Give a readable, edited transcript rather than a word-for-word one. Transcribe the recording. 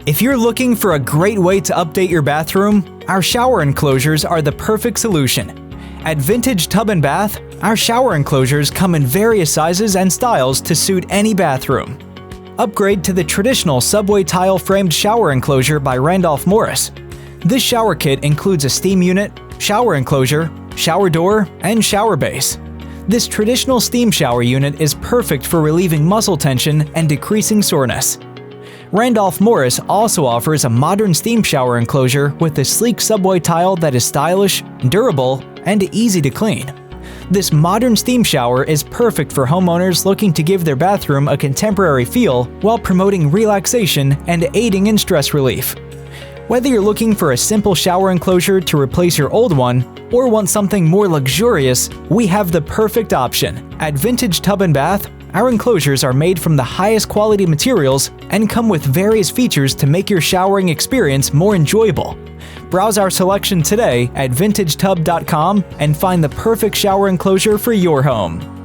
If you're looking for a great way to update your bathroom, our shower enclosures are the perfect solution. At Vintage Tub & Bath, our shower enclosures come in various sizes and styles to suit any bathroom. Upgrade to the traditional subway tile framed shower enclosure by Randolph. This shower kit includes a steam unit, shower enclosure, shower door, and shower base. This traditional steam shower unit is perfect for relieving muscle tension and decreasing soreness. Randolph also offers a modern steam shower enclosure with a sleek subway tile that is stylish, durable, and easy to clean. This modern steam shower is perfect for homeowners looking to give their bathroom a contemporary feel while promoting relaxation and aiding in stress relief. Whether you're looking for a simple shower enclosure to replace your old one or want something more luxurious, we have the perfect option. At Vintage Tub & Bath, our enclosures are made from the highest quality materials and come with various features to make your showering experience more enjoyable. Browse our selection today at vintagetub.com and find the perfect shower enclosure for your home.